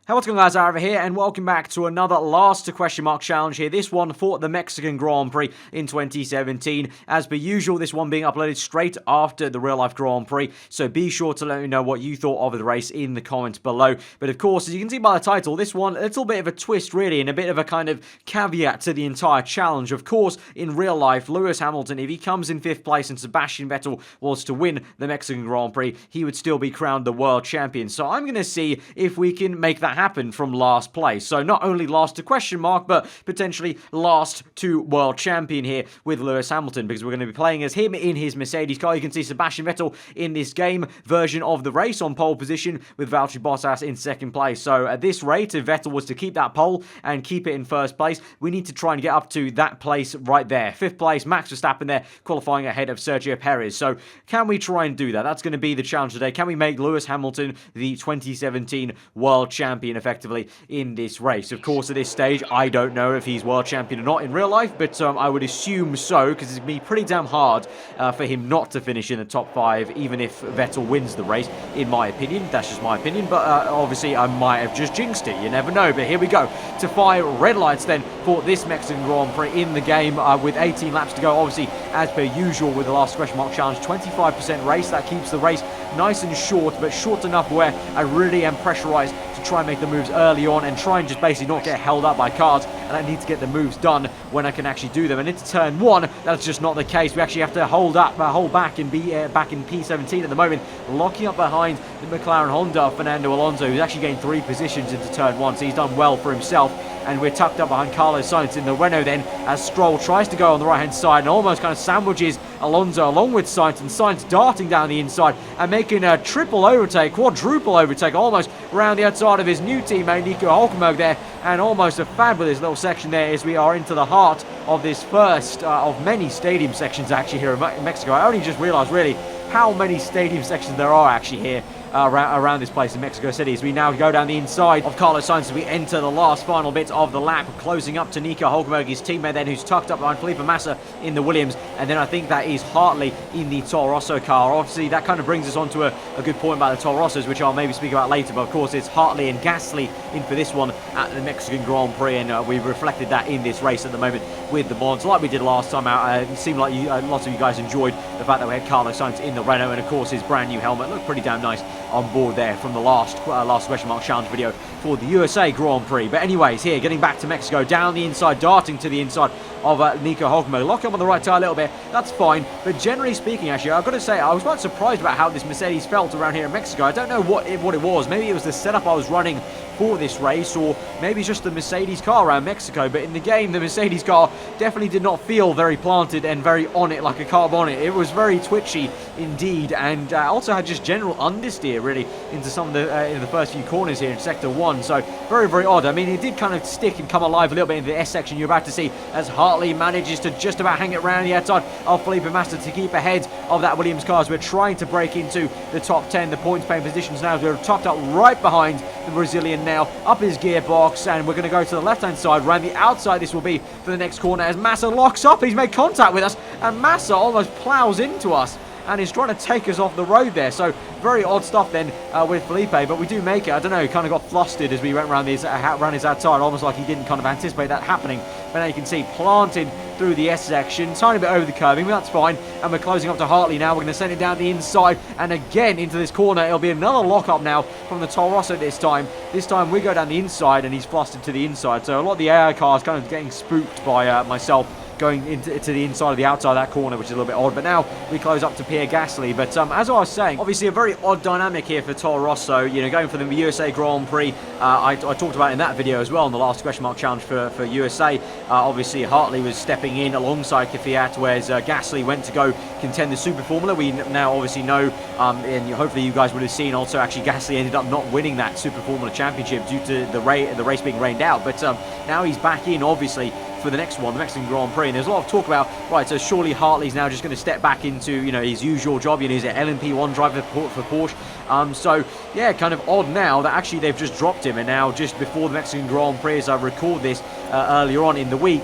Hey, what's going on, guys? Aarava here, and welcome back to another last question mark challenge here. This one for the Mexican Grand Prix in 2017. As per usual, this one being uploaded straight after the real-life Grand Prix, so be sure to let me know what you thought of the race in the comments below. But of course, as you can see by the title, this one, a little bit of a twist, really, and a bit of a kind of caveat to the entire challenge. Of course, in real life, Lewis Hamilton, if he comes in 5th place and Sebastian Vettel was to win the Mexican Grand Prix, he would still be crowned the world champion. So I'm going to see if we can make that happen from last place. So not only last to question mark, but potentially last to world champion here with Lewis Hamilton, because we're going to be playing as him in his Mercedes car. You can see Sebastian Vettel in this game version of the race on pole position with Valtteri Bottas in 2nd place. So at this rate, if Vettel was to keep that pole and keep it in 1st place, we need to try and get up to that place right there. 5th place, Max Verstappen there, qualifying ahead of Sergio Perez. So can we try and do that? That's going to be the challenge today. Can we make Lewis Hamilton the 2017 world champion effectively in this race? Of course, at this stage, I don't know if he's world champion or not in real life, but I would assume so, because it's going to be pretty damn hard for him not to finish in the top 5, even if Vettel wins the race, in my opinion. That's just my opinion, but obviously I might have just jinxed it. You never know, but here we go to 5 red lights then for this Mexican Grand Prix in the game with 18 laps to go. Obviously, as per usual with the last question mark challenge, 25% race. That keeps the race nice and short, but short enough where I really am pressurized to try and make the moves early on and try and just basically not get held up by cars, and I need to get the moves done when I can actually do them. And into turn 1, that's just not the case. We actually have to hold back and be back in P17 at the moment, locking up behind the McLaren Honda Fernando Alonso, who's actually gained 3 positions into turn 1, so he's done well for himself. And we're tucked up behind Carlos Sainz in the Renault then, as Stroll tries to go on the right-hand side and almost kind of sandwiches Alonso along with Sainz, and Sainz darting down the inside and making a triple overtake, quadruple overtake, almost around the outside of his new teammate Nico Hülkenberg there, and almost a fabulous little section there as we are into the heart of this first of many stadium sections actually here in Mexico. I only just realised really how many stadium sections there are actually here around this place in Mexico City, as we now go down the inside of Carlos Sainz as we enter the last final bit of the lap, closing up to Nico Hülkenberg, his teammate then, who's tucked up behind Felipe Massa in the Williams, and then I think that is Hartley in the Toro Rosso car. Obviously, that kind of brings us on to a good point about the Toro Rossos, which I'll maybe speak about later, but of course it's Hartley and Gasly in for this one at the Mexican Grand Prix, and we've reflected that in this race at the moment with the mods, like we did last time out. It seemed like lots of you guys enjoyed the fact that we had Carlos Sainz in the Renault, and of course his brand new helmet looked pretty damn nice on board there from the last question mark challenge video for the USA Grand Prix. But anyways, here, getting back to Mexico, down the inside, darting to the inside of Nico Hülkenberg, locking up on the right tire a little bit, that's fine, but generally speaking, actually, I've got to say, I was quite surprised about how this Mercedes felt around here in Mexico. I don't know what it was. Maybe it was the setup I was running for this race, or maybe it's just the Mercedes car around Mexico, but in the game, the Mercedes car definitely did not feel very planted and very on it like a car bonnet. It was very twitchy indeed, and also had just general understeer really into some of the in the first few corners here in sector 1, so very, very odd. I mean, it did kind of stick and come alive a little bit in the S section you're about to see, as Hartley manages to just about hang it around the outside of Felipe Massa to keep ahead of that Williams car as we're trying to break into the top 10, the points paying positions now. We're tucked up right behind the Brazilian now, up his gearbox, and we're going to go to the left-hand side. Around the outside this will be for the next corner as Massa locks up. He's made contact with us, and Massa almost plows into us and is trying to take us off the road there. So very odd stuff then with Felipe, but we do make it. I don't know, he kind of got flustered as we went around his outside, almost like he didn't kind of anticipate that happening. But now you can see planted through the S section, tiny bit over the curving, but that's fine. And we're closing up to Hartley now. We're going to send it down the inside and again into this corner. It'll be another lock-up now from the Toro Rosso this time. This time we go down the inside and he's flustered to the inside. So a lot of the AI cars kind of getting spooked by myself going into the inside of the outside of that corner, which is a little bit odd. But now we close up to Pierre Gasly. But as I was saying, obviously a very odd dynamic here for Toro Rosso, you know, going for the USA Grand Prix. I talked about in that video as well in the last question mark challenge for USA. Obviously Hartley was stepping in alongside Kvyat, whereas Gasly went to go contend the Super Formula. We now obviously know, and hopefully you guys would have seen also, actually Gasly ended up not winning that Super Formula Championship due to the race being rained out. But now he's back in, obviously, for the next one, the Mexican Grand Prix, and there's a lot of talk about, right, so surely Hartley's now just going to step back into, you know, his usual job, you know, he's an LMP1 driver for Porsche. So yeah, kind of odd now that actually they've just dropped him, and now just before the Mexican Grand Prix, as I record this earlier on in the week,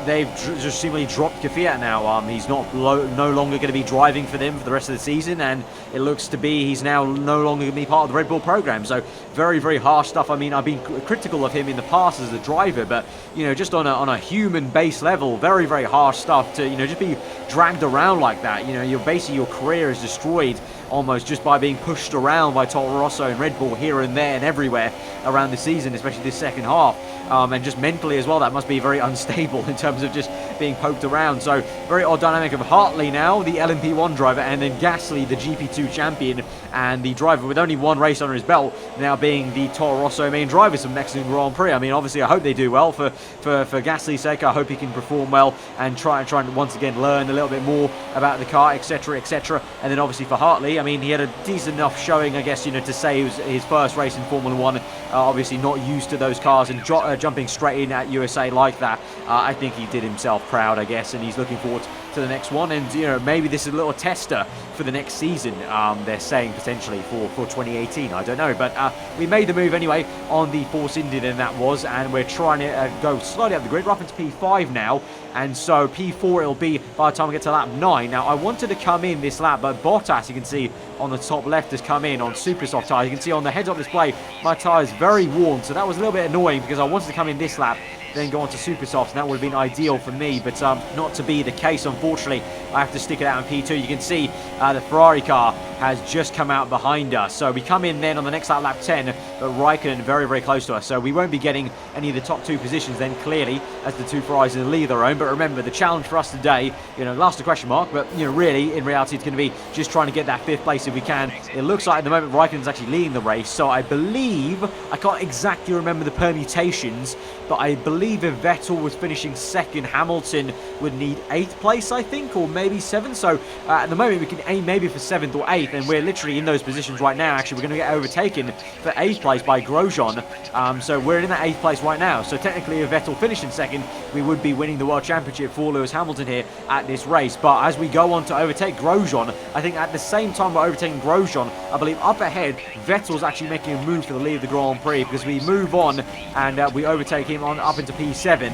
they've just seemingly dropped Kvyat now. He's no longer going to be driving for them for the rest of the season, and it looks to be he's now no longer going to be part of the Red Bull program. So very, very harsh stuff. I mean, I've been critical of him in the past as a driver, but, you know, just on a human base level, very, very harsh stuff to, you know, just be dragged around like that. You know, your career is destroyed almost just by being pushed around by Toro Rosso and Red Bull here and there and everywhere around the season, especially this second half. And just mentally as well, that must be very unstable in terms of just being poked around. So very odd dynamic of Hartley now, the LMP1 driver, and then Gasly, the GP2 champion, and the driver with only one race under his belt, now being the Toro Rosso main driver for Mexican Grand Prix. I mean, obviously, I hope they do well for Gasly's sake. I hope he can perform well and try and once again learn a little bit more about the car, etc., etc. And then obviously for Hartley, I mean, he had a decent enough showing, I guess, you know, to say it was his first race in Formula 1. Obviously not used to those cars, and jumping straight in at USA like that, I think he did himself proud, I guess, and he's looking forward to the next one. And, you know, maybe this is a little tester for the next season, they're saying potentially for 2018. I don't know, but we made the move anyway on the Force India, and that was, and we're trying to go slightly up the grid. We're up into P5 now, and so P4 it'll be by the time we get to lap 9. Now, I wanted to come in this lap, but Bottas, you can see on the top left, has come in on super soft tyres. You can see on the heads-up display, my tyre is very warm, so that was a little bit annoying because I wanted to come in this lap, then go on to super softs, and that would have been ideal for me, but not to be the case, unfortunately. I have to stick it out in P2. You can see the Ferrari car has just come out behind us, so we come in then on the next lap 10, but Raikkonen very, very close to us, so we won't be getting any of the top two positions then, clearly, as the two Ferraris in the lead of their own. But remember, the challenge for us today, you know, last a question mark, but, you know, really, in reality, it's going to be just trying to get that 5th place if we can. It looks like at the moment Raikkonen's actually leading the race, so I believe, I can't exactly remember the permutations, but I believe if Vettel was finishing 2nd, Hamilton would need 8th place, I think, or maybe 7th. So at the moment we can aim maybe for 7th or 8th, and we're literally in those positions right now. Actually, we're going to get overtaken for 8th place by Grosjean. So we're in that 8th place right now. So technically, if Vettel finished in 2nd, we would be winning the World Championship for Lewis Hamilton here at this race. But as we go on to overtake Grosjean, I think at the same time we're overtaking Grosjean, I believe up ahead, Vettel's actually making a move for the lead of the Grand Prix, because we move on and we overtake him on up into P7.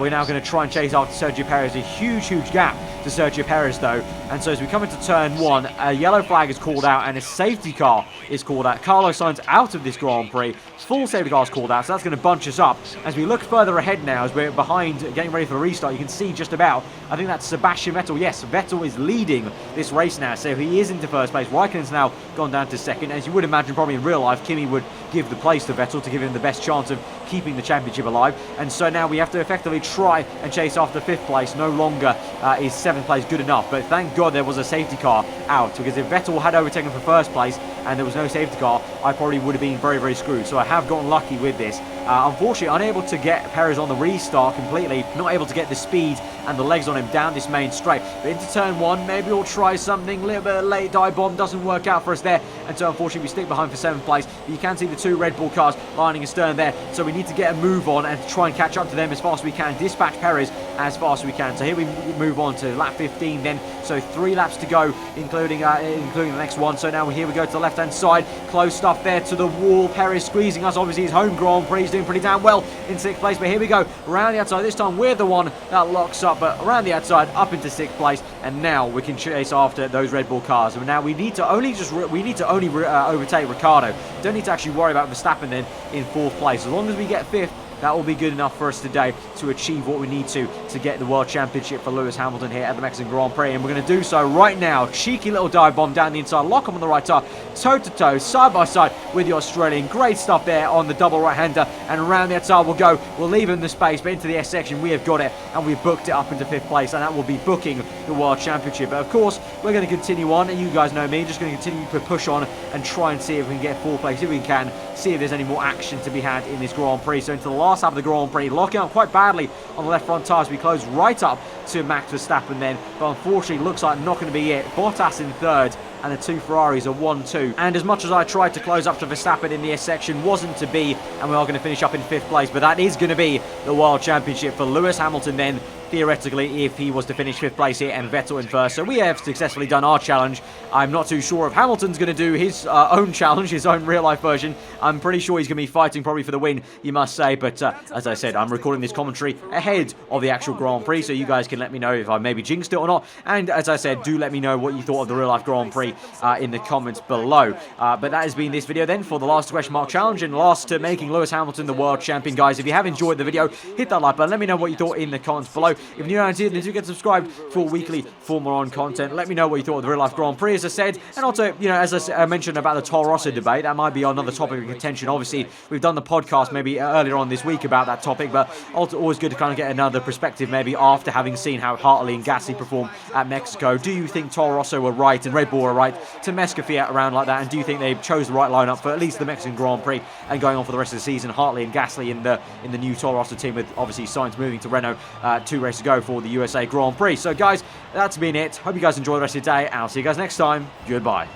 We're now going to try and chase after Sergio Perez. A huge, huge gap to Sergio Perez, though. And so as we come into turn 1, a yellow flag is called out and a safety car is called out. Carlos Sainz out of this Grand Prix. Full safety car is called out, so that's going to bunch us up. As we look further ahead now, as we're behind, getting ready for the restart, you can see just about, I think that's Sebastian Vettel. Yes, Vettel is leading this race now, so he is into 1st place. Raikkonen's now gone down to 2nd. As you would imagine, probably in real life, Kimi would give the place to Vettel to give him the best chance of keeping the championship alive. And so now we have to effectively try and chase after 5th place. No longer is 7th place good enough, but thank God there was a safety car out, because if Vettel had overtaken for 1st place and there was no safety car, I probably would have been very, very screwed. So I have gotten lucky with this. Unfortunately, unable to get Perez on the restart completely, not able to get the speed and the legs on him down this main straight. But into turn 1, maybe we'll try something. A little bit of late dive bomb doesn't work out for us there, and so unfortunately we stick behind for 7th place. But you can see the 2 Red Bull cars lining astern there, so we need to get a move on and try and catch up to them as fast as we can, dispatch Perez as fast as we can. So here we move on to lap 15 then, so 3 laps to go, including the next one. So now here we go to the left hand side, close stuff there to the wall. Perez squeezing us, obviously his home Grand Prix. He's doing pretty damn well in 6th place, but here we go around the outside. This time we're the one that locks up, but around the outside up into 6th place, and now we can chase after those Red Bull cars. And now we need to only overtake Ricciardo. Don't need to actually worry about Verstappen then in 4th place. As long as we get 5th, that will be good enough for us today to achieve what we need to get the World Championship for Lewis Hamilton here at the Mexican Grand Prix. And we're going to do so right now. Cheeky little dive bomb down the inside. Lock him on the right tire. Toe-to-toe, side-by-side with the Australian. Great stuff there on the double right-hander. And around the outside we'll go. We'll leave him the space, but into the S section we have got it. And we've booked it up into 5th place. And that will be booking the World Championship. But of course, we're going to continue on. And you guys know me. Just going to continue to push on and try and see if we can get 4th place. If we can, see if there's any more action to be had in this Grand Prix. So into the last lap of the Grand Prix, locking up quite badly on the left front tyres. We close right up to Max Verstappen then, but unfortunately looks like not going to be it. Bottas in 3rd, and the 2 Ferraris are 1-2. And as much as I tried to close up to Verstappen in the S section, wasn't to be, and we are going to finish up in 5th place. But that is going to be the World Championship for Lewis Hamilton then theoretically, if he was to finish 5th place here and Vettel in 1st. So we have successfully done our challenge. I'm not too sure if Hamilton's going to do his own challenge, his own real-life version. I'm pretty sure he's going to be fighting probably for the win, you must say. But as I said, I'm recording this commentary ahead of the actual Grand Prix, so you guys can let me know if I maybe jinxed it or not. And as I said, do let me know what you thought of the real-life Grand Prix in the comments below. But that has been this video then for the last question mark challenge, and last to making Lewis Hamilton the world champion. Guys, if you have enjoyed the video, hit that like button. Let me know what you thought in the comments below. If you're new around here, then do get subscribed for weekly Formula 1 content. Let me know what you thought of the real-life Grand Prix, as I said. And also, you know, as I mentioned about the Toro Rosso debate, that might be another topic of contention. Obviously, we've done the podcast maybe earlier on this week about that topic, but also always good to kind of get another perspective maybe after having seen how Hartley and Gasly perform at Mexico. Do you think Toro Rosso were right and Red Bull were right to mess Fiat around like that? And do you think they chose the right lineup for at least the Mexican Grand Prix and going on for the rest of the season? Hartley and Gasly in the new Toro Rosso team, with obviously Sainz moving to Renault 2 races to go for the USA Grand Prix. So guys, that's been it. Hope you guys enjoy the rest of your day, and I'll see you guys next time. Goodbye.